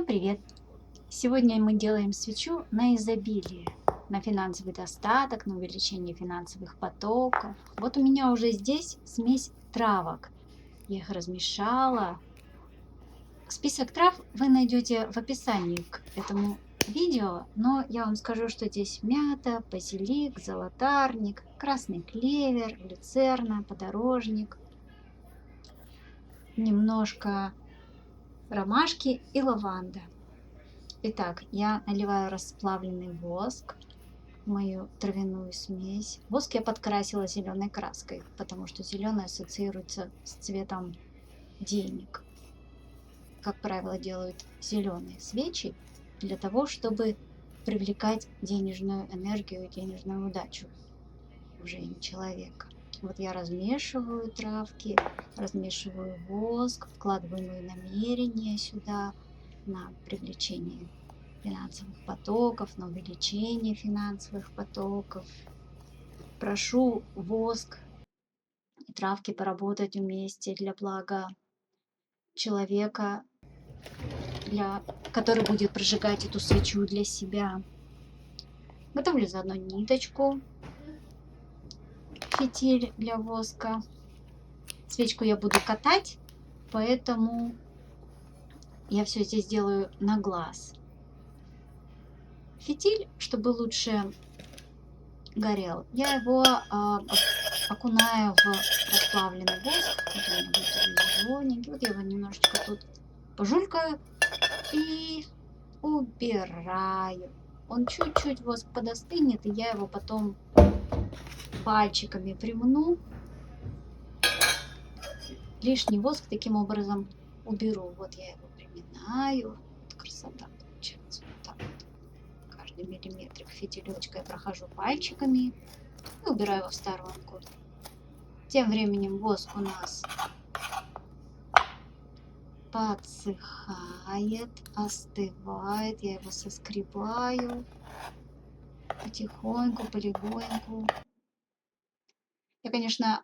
Всем привет! Сегодня мы делаем свечу на изобилие, на финансовый достаток, на увеличение финансовых потоков. Вот у меня уже здесь смесь травок. Я их размешала. Список трав вы найдете в описании к этому видео, но я вам скажу, что здесь мята, базилик, золотарник, красный клевер, люцерна, подорожник, немножко ромашки и лаванда. Итак, я наливаю расплавленный воск в мою травяную смесь. Воск я подкрасила зеленой краской, потому что зеленый ассоциируется с цветом денег. Как правило, делают зеленые свечи для того, чтобы привлекать денежную энергию и денежную удачу в жизнь человека. Вот я размешиваю травки, размешиваю воск, вкладываю мои намерения сюда на привлечение финансовых потоков, на увеличение финансовых потоков. Прошу воск и травки поработать вместе для блага человека, который будет прожигать эту свечу для себя. Готовлю заодно ниточку, фитиль для воска. Свечку я буду катать, поэтому я все здесь делаю на глаз. Фитиль, чтобы лучше горел, я его окунаю в расплавленный воск. Вот он будет зелененький. Вот я его немножечко тут пожулькаю и убираю. Он чуть-чуть воск подостынет, и я его потом пальчиками примну. Лишний воск таким образом уберу. Вот я его приминаю. Вот красота получается. Вот так вот. Каждый миллиметрик фитилечка я прохожу пальчиками и убираю его в сторонку. Тем временем воск у нас подсыхает, остывает. Я его соскребаю потихоньку, полегоньку. Я, конечно,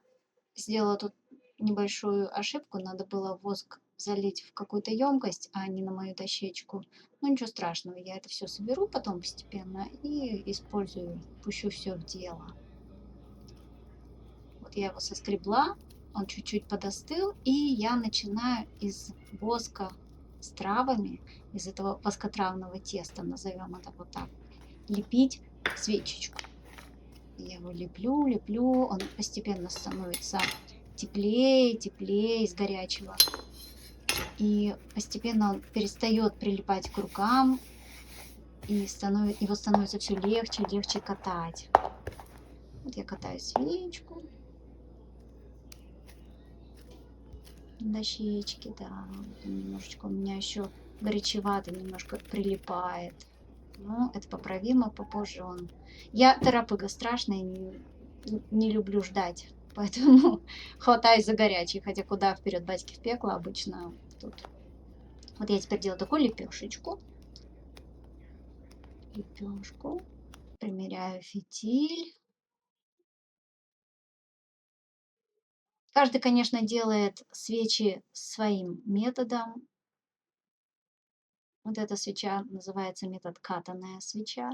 сделала тут небольшую ошибку. Надо было воск залить в какую-то емкость, а не на мою дощечку. Но ничего страшного, я это все соберу потом постепенно и использую, пущу все в дело. Вот я его соскребла, он чуть-чуть подостыл, и я начинаю из воска с травами, из этого воскотравного теста, назовем это вот так, лепить свечечку. Я его леплю, леплю, он постепенно становится теплее, теплее из горячего. И постепенно он перестает прилипать к рукам, и его становится все легче и легче катать. Вот я катаю свечку. Дощечки, да. Немножечко у меня еще горячевато, немножко прилипает. Но это поправимо, попозже он. Я торопыга страшная, не люблю ждать. Поэтому хватаюсь за горячий. Хотя куда вперед батьки в пекло обычно тут. Вот я теперь делаю такую лепешечку. Лепешку. Примеряю фитиль. Каждый, конечно, делает свечи своим методом. Вот эта свеча называется метод катаная свеча,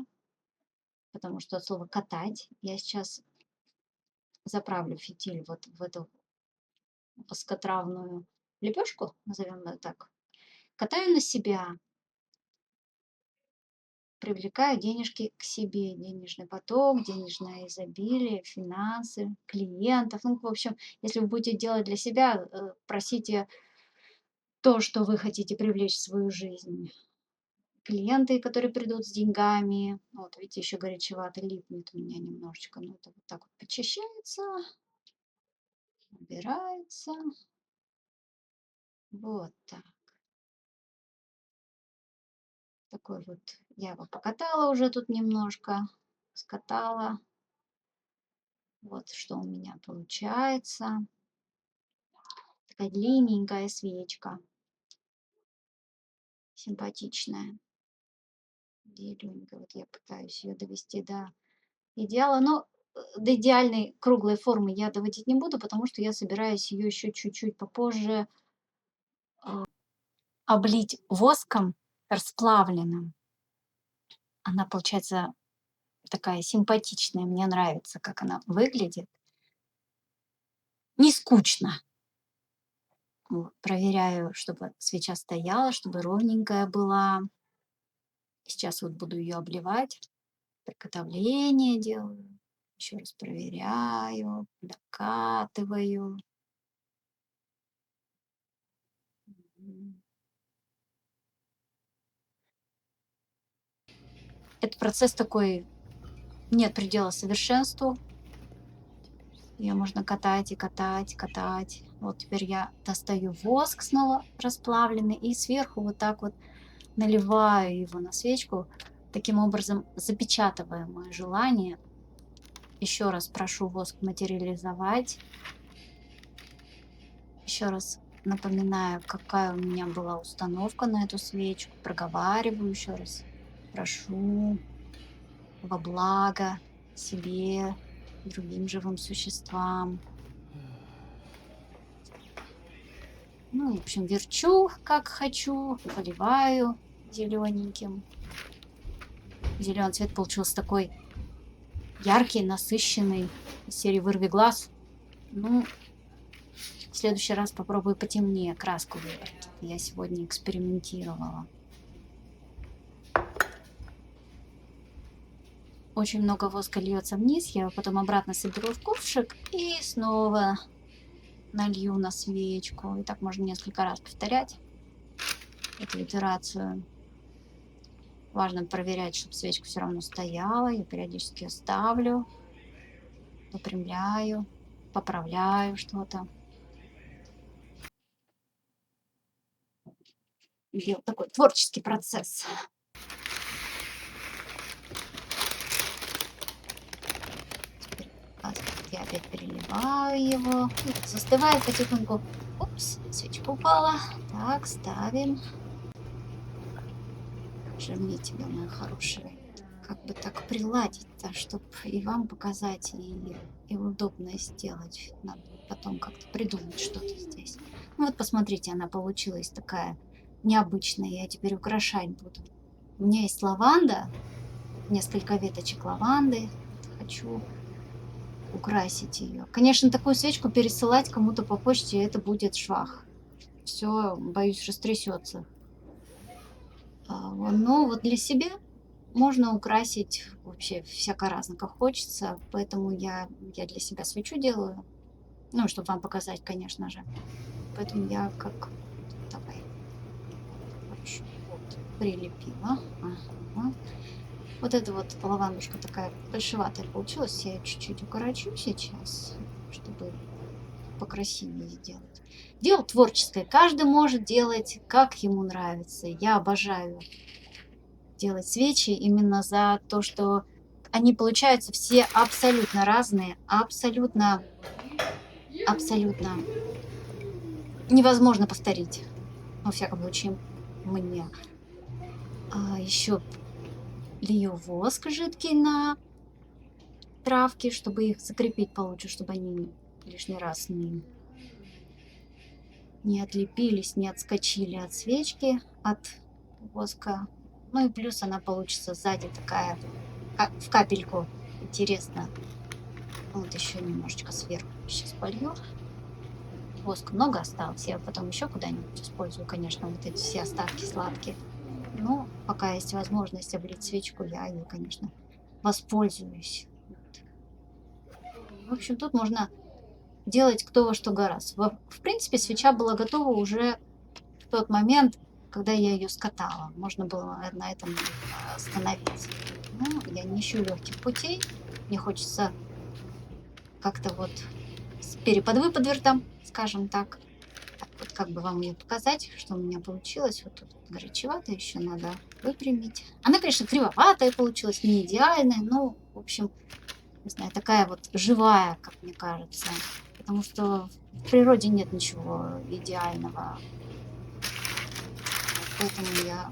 потому что от слова катать. Я сейчас заправлю фитиль вот в эту воскотравную лепешку, назовем это так. Катаю на себя, привлекаю денежки к себе, денежный поток, денежное изобилие, финансы, клиентов. Ну, в общем, если вы будете делать для себя, просите то, что вы хотите привлечь в свою жизнь. Клиенты, которые придут с деньгами. Вот, видите, еще горячевато липнет у меня немножечко. Но это вот так вот почищается, убирается. Вот так. Такой вот, я его покатала уже тут немножко, скатала. Вот что у меня получается. Такая длинненькая свечка. Симпатичная. Зелененькая. Вот я пытаюсь ее довести до идеала. Но до идеальной круглой формы я доводить не буду, потому что я собираюсь ее еще чуть-чуть попозже облить воском расплавлена. Она получается такая симпатичная. Мне нравится, как она выглядит. Не скучно. Вот, проверяю, чтобы свеча стояла, чтобы ровненькая была. Сейчас вот буду ее обливать. Приготовление делаю. Еще раз проверяю, докатываю. М. Этот процесс такой, нет предела совершенству. Ее можно катать и катать, катать. Вот теперь я достаю воск снова расплавленный и сверху вот так вот наливаю его на свечку. Таким образом запечатывая мое желание. Еще раз прошу воск материализовать. Еще раз напоминаю, какая у меня была установка на эту свечку. Проговариваю еще раз. Прошу во благо себе, другим живым существам. Ну, в общем, верчу, как хочу, поливаю зелененьким. Зеленый цвет получился такой яркий, насыщенный, из серии «Вырви глаз». Ну, в следующий раз попробую потемнее краску выбрать. Я сегодня экспериментировала. Очень много воска льется вниз, я его потом обратно соберу в ковшик и снова налью на свечку. И так можно несколько раз повторять эту итерацию. Важно проверять, чтобы свечка все равно стояла. Я периодически ее ставлю, выпрямляю, поправляю что-то. Такой творческий процесс. Я опять переливаю его. И застывает потихоньку. Упс, свечка упала. Так, ставим. Же мне тебя, моя хорошая. Как бы так приладить-то, чтобы и вам показать, и удобно сделать. Надо потом как-то придумать что-то здесь. Ну вот посмотрите, она получилась такая необычная. Я теперь украшать буду. У меня есть лаванда, несколько веточек лаванды. Хочу украсить ее. Конечно, такую свечку пересылать кому-то по почте, это будет швах. Все, боюсь, растрясется. Но вот для себя можно украсить вообще всяко разно, как хочется. Поэтому я для себя свечу делаю. Ну, чтобы вам показать, конечно же. Поэтому я как... Давай. Хорошо. Вот, прилепила. Ага. Вот эта вот лавандушка такая большеватая получилась. Я ее чуть-чуть укорочу сейчас, чтобы покрасивее сделать. Дело творческое. Каждый может делать, как ему нравится. Я обожаю делать свечи именно за то, что они получаются все абсолютно разные, абсолютно невозможно повторить. Во всяком случае, мне. Еще лью воск жидкий на травки, чтобы их закрепить получше, чтобы они лишний раз не отлепились, не отскочили от свечки, от воска. Ну и плюс она получится сзади такая в капельку. Интересно. Вот еще немножечко сверху сейчас полью. Воска много осталось. Я потом еще куда-нибудь использую, конечно, вот эти все остатки сладкие. Но пока есть возможность облить свечку, я ей, конечно, воспользуюсь. В общем, тут можно делать кто во что гораст. В принципе, свеча была готова уже в тот момент, когда я ее скатала. Можно было на этом остановиться. Но я не ищу легких путей. Мне хочется как-то вот с переподвыподвертом, скажем так. Так вот, как бы вам ее показать, что у меня получилось. Вот тут горячевато, еще надо выпрямить. Она, конечно, кривоватая получилась, не идеальная, но, в общем, не знаю, такая вот живая, как мне кажется. Потому что в природе нет ничего идеального. Поэтому я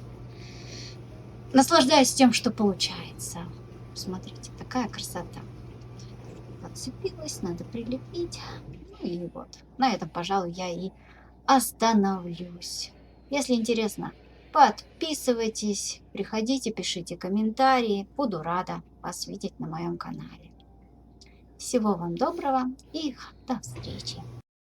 наслаждаюсь тем, что получается. Смотрите, такая красота. Подцепилась, надо прилепить. Ну и вот. На этом, пожалуй, я и остановлюсь. Если интересно, Подписывайтесь, приходите, пишите комментарии. Буду рада вас видеть на моем канале. Всего вам доброго и до встречи!